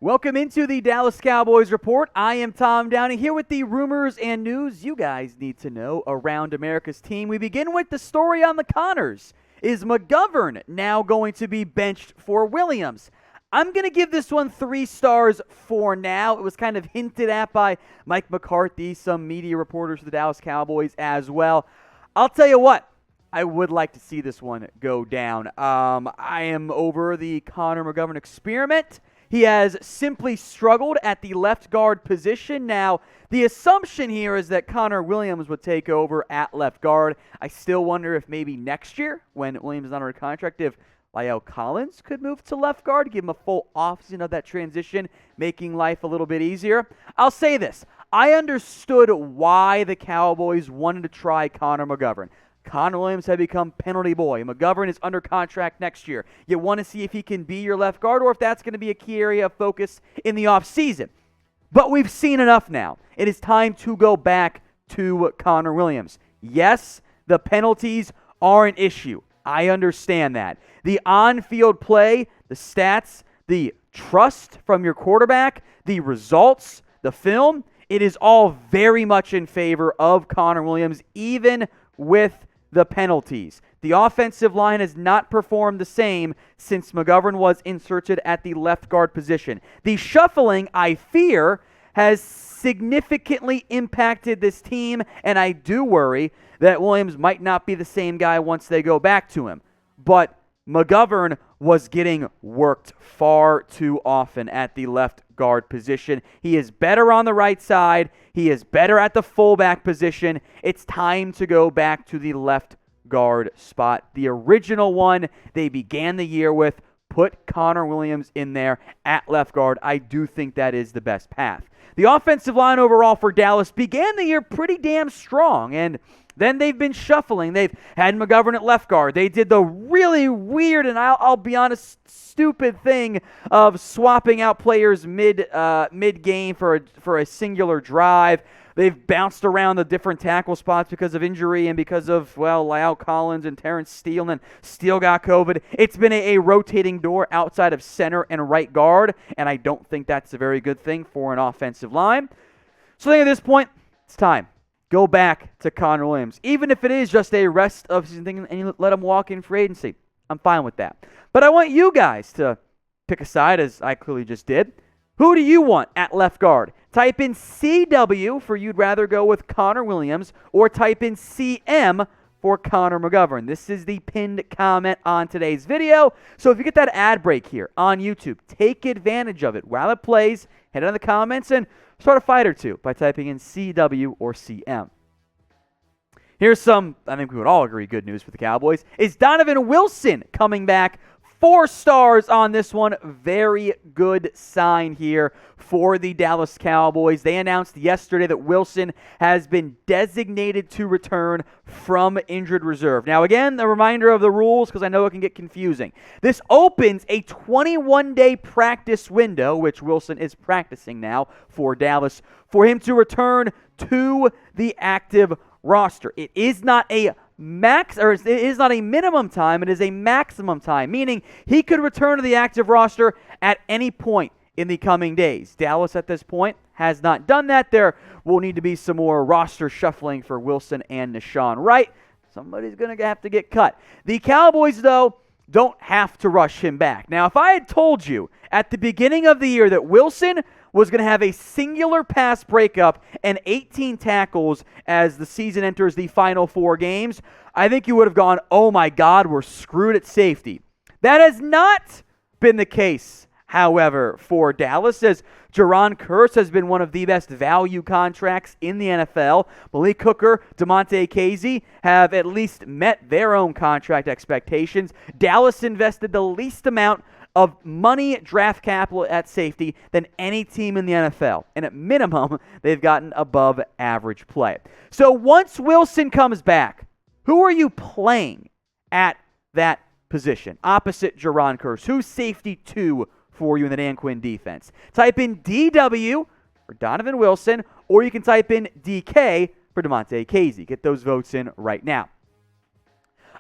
Welcome into the Dallas Cowboys Report. I am Tom Downey here with the rumors and news you guys need to know around America's team. We begin with the story on the Connors. Is McGovern now going to be benched for Williams? I'm going to give this one 3 stars for now. It was kind of hinted at by Mike McCarthy, some media reporters for the Dallas Cowboys as well. I'll tell you what, I would like to see this one go down. I am over the Connor McGovern experiment. He has simply struggled at the left guard position. Now, the assumption here is that Connor Williams would take over at left guard. I still wonder if maybe next year, when Williams is not under contract, if La'el Collins could move to left guard, give him a full offseason of that transition, making life a little bit easier. I'll say this. I understood why the Cowboys wanted to try Connor McGovern. Connor Williams had become penalty boy. McGovern is under contract next year. You want to see if he can be your left guard or if that's going to be a key area of focus in the offseason. But we've seen enough now. It is time to go back to Connor Williams. Yes, the penalties are an issue. I understand that. The on-field play, the stats, the trust from your quarterback, the results, the film, it is all very much in favor of Connor Williams, even with the penalties. The offensive line has not performed the same since McGovern was inserted at the left guard position. The shuffling, I fear, has significantly impacted this team, and I do worry that Williams might not be the same guy once they go back to him. But McGovern was getting worked far too often at the left guard position. He is better on the right side. He is better at the fullback position. It's time to go back to the left guard spot. The original one they began the year with, put Connor Williams in there at left guard. I do think that is the best path. The offensive line overall for Dallas began the year pretty damn strong, and then they've been shuffling. They've had McGovern at left guard. They did the really weird, and I'll be honest, stupid thing of swapping out players mid-game for a singular drive. They've bounced around the different tackle spots because of injury and because of, La'el Collins and Terrence Steele, and Steele got COVID. It's been a rotating door outside of center and right guard, and I don't think that's a very good thing for an offensive line. So I think at this point, it's time. Go back to Connor Williams. Even if it is just a rest of season thing and you let him walk in free agency, I'm fine with that. But I want you guys to pick a side, as I clearly just did. Who do you want at left guard? Type in CW for you'd rather go with Connor Williams, or type in CM for Connor McGovern. This is the pinned comment on today's video. So if you get that ad break here on YouTube, take advantage of it. While it plays, head on the comments and start a fight or two by typing in CW or CM. Here's some, I think we would all agree, good news for the Cowboys. Is Donovan Wilson coming back? 4 stars on this one. Very good sign here for the Dallas Cowboys. They announced yesterday that Wilson has been designated to return from injured reserve. Now, again, a reminder of the rules because I know it can get confusing. This opens a 21-day practice window, which Wilson is practicing now for Dallas, for him to return to the active roster. It is not a it is not a minimum time, it is a maximum time, meaning he could return to the active roster at any point in the coming days. Dallas at this point has not done that. There will need to be some more roster shuffling for Wilson and Nahshon Wright. Somebody's going to have to get cut. The Cowboys, though, don't have to rush him back. Now, if I had told you at the beginning of the year that Wilson was going to have a singular pass breakup and 18 tackles as the season enters the final 4 games, I think you would have gone, oh my God, we're screwed at safety. That has not been the case, however, for Dallas, as Jaron Kearse has been one of the best value contracts in the NFL. Malik Hooker, Damontae Kazee have at least met their own contract expectations. Dallas invested the least amount of money draft capital at safety than any team in the NFL. And at minimum, they've gotten above average play. So once Wilson comes back, who are you playing at that position? Opposite Jaron Kearse. Who's safety 2 for you in the Dan Quinn defense? Type in DW for Donovan Wilson, or you can type in DK for Damontae Kazee. Get those votes in right now.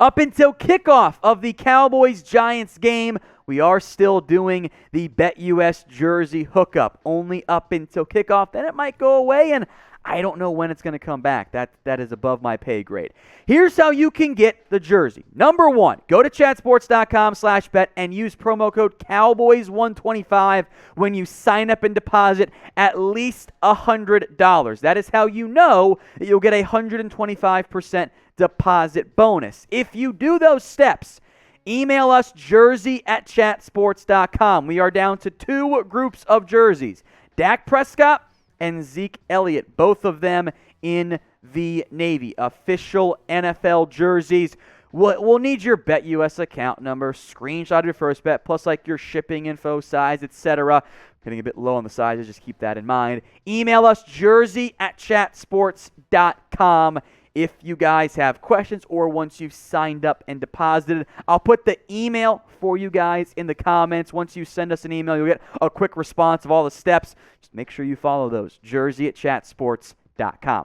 Up until kickoff of the Cowboys-Giants game we are still doing the BetUS jersey hookup only up until kickoff. Then it might go away, and I don't know when it's going to come back. That is above my pay grade. Here's how you can get the jersey. Number one, go to chatsports.com/bet and use promo code Cowboys125 when you sign up and deposit at least $100. That is how you know that you'll get a 125% deposit bonus. If you do those steps, email us jersey@chatsports.com. We are down to 2 groups of jerseys. Dak Prescott and Zeke Elliott, both of them in the Navy. Official NFL jerseys. We'll need your BetUS account number, screenshot of your first bet, plus like your shipping info, size, etc. Getting a bit low on the sizes, just keep that in mind. Email us jersey@chatsports.com if you guys have questions or once you've signed up and deposited. I'll put the email for you guys in the comments. Once you send us an email, you'll get a quick response of all the steps. Just make sure you follow those. jersey@chatsports.com.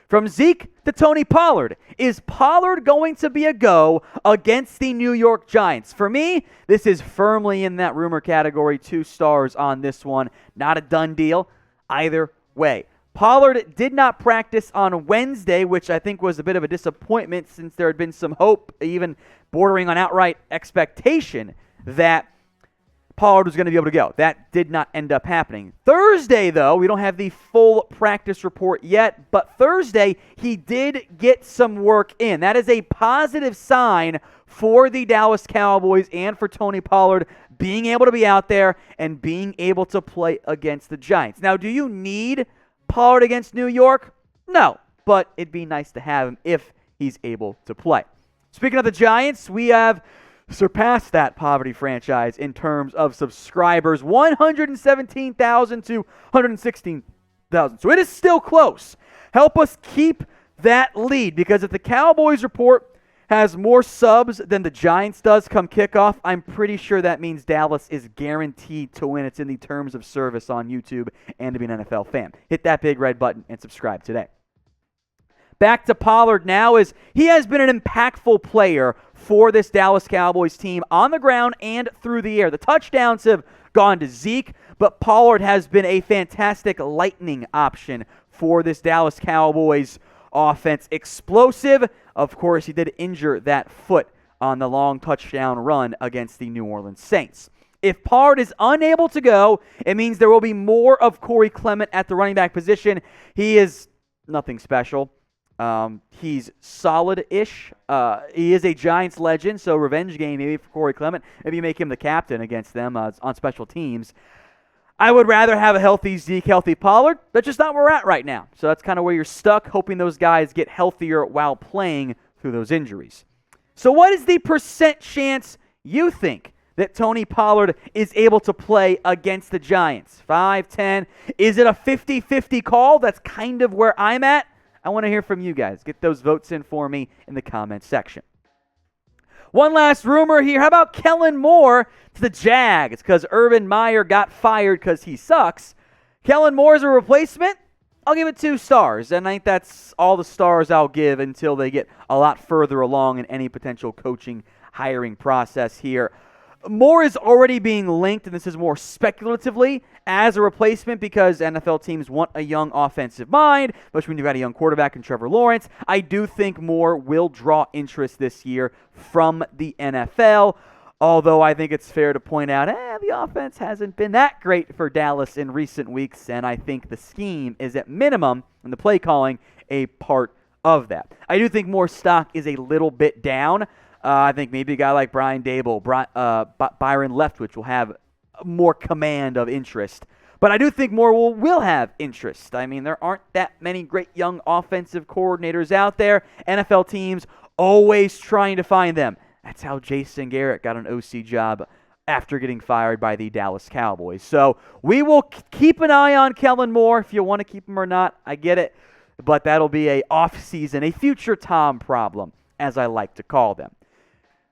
From Zeke to Tony Pollard. Is Pollard going to be a go against the New York Giants? For me, this is firmly in that rumor category. 2 stars on this one. Not a done deal either way. Pollard did not practice on Wednesday, which I think was a bit of a disappointment since there had been some hope, even bordering on outright expectation, that Pollard was going to be able to go. That did not end up happening. Thursday, though, we don't have the full practice report yet, but Thursday he did get some work in. That is a positive sign for the Dallas Cowboys and for Tony Pollard being able to be out there and being able to play against the Giants. Now, do you need Pollard against New York? No, but it'd be nice to have him if he's able to play. Speaking of the Giants, we have surpassed that poverty franchise in terms of subscribers, 117,000 to 116,000. So it is still close. Help us keep that lead, because if the Cowboys Report has more subs than the Giants does come kickoff, I'm pretty sure that means Dallas is guaranteed to win. It's in the terms of service on YouTube and to be an NFL fan. Hit that big red button and subscribe today. Back to Pollard now, as he has been an impactful player for this Dallas Cowboys team on the ground and through the air. The touchdowns have gone to Zeke, but Pollard has been a fantastic lightning option for this Dallas Cowboys offense. Explosive. Of course, he did injure that foot on the long touchdown run against the New Orleans Saints. If Pollard is unable to go, it means there will be more of Corey Clement at the running back position. He is nothing special. He's solid-ish. He is a Giants legend, so revenge game maybe for Corey Clement. Maybe you make him the captain against them on special teams. I would rather have a healthy Zeke, healthy Pollard. That's just not where we're at right now. So that's kind of where you're stuck, hoping those guys get healthier while playing through those injuries. So what is the percent chance you think that Tony Pollard is able to play against the Giants? 5, 10? Is it a 50-50 call? That's kind of where I'm at. I want to hear from you guys. Get those votes in for me in the comments section. One last rumor here. How about Kellen Moore to the Jags? Because Urban Meyer got fired because he sucks. Kellen Moore is a replacement. I'll give it 2 stars. And I think that's all the stars I'll give until they get a lot further along in any potential coaching hiring process here. Moore is already being linked, and this is more speculatively, as a replacement because NFL teams want a young offensive mind, especially when you've got a young quarterback in Trevor Lawrence. I do think Moore will draw interest this year from the NFL, although I think it's fair to point out the offense hasn't been that great for Dallas in recent weeks, and I think the scheme is at minimum, and the play calling, a part of that. I do think Moore's stock is a little bit down. I think maybe a guy like Brian Dable, Byron Leftwich will have more command of interest. But I do think Moore will have interest. I mean, there aren't that many great young offensive coordinators out there. NFL teams always trying to find them. That's how Jason Garrett got an OC job after getting fired by the Dallas Cowboys. So we will keep an eye on Kellen Moore. If you want to keep him or not, I get it. But that'll be a off-season, a future Tom problem, as I like to call them.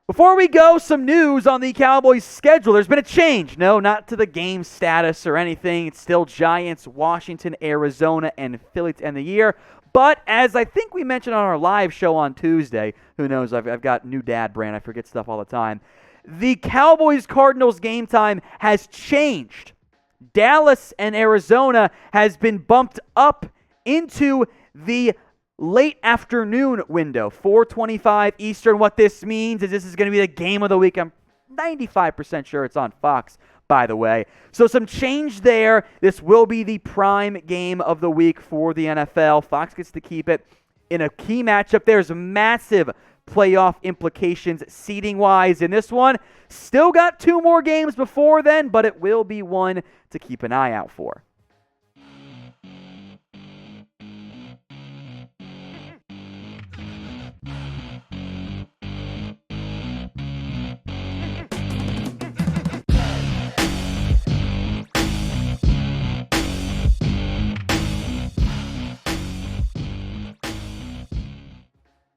Before we go, some news on the Cowboys' schedule. There's been a change. No, not to the game status or anything. It's still Giants, Washington, Arizona, and Philly to end the year. But as I think we mentioned on our live show on Tuesday, who knows, I've got new dad brain. I forget stuff all the time. the Cowboys-Cardinals game time has changed. Dallas and Arizona has been bumped up into the late afternoon window, 4:25 Eastern. What this means is this is going to be the game of the week. I'm 95% sure it's on Fox, by the way. So some change there. This will be the prime game of the week for the NFL. Fox gets to keep it in a key matchup. There's massive playoff implications seeding-wise in this one. Still got 2 more games before then, but it will be one to keep an eye out for.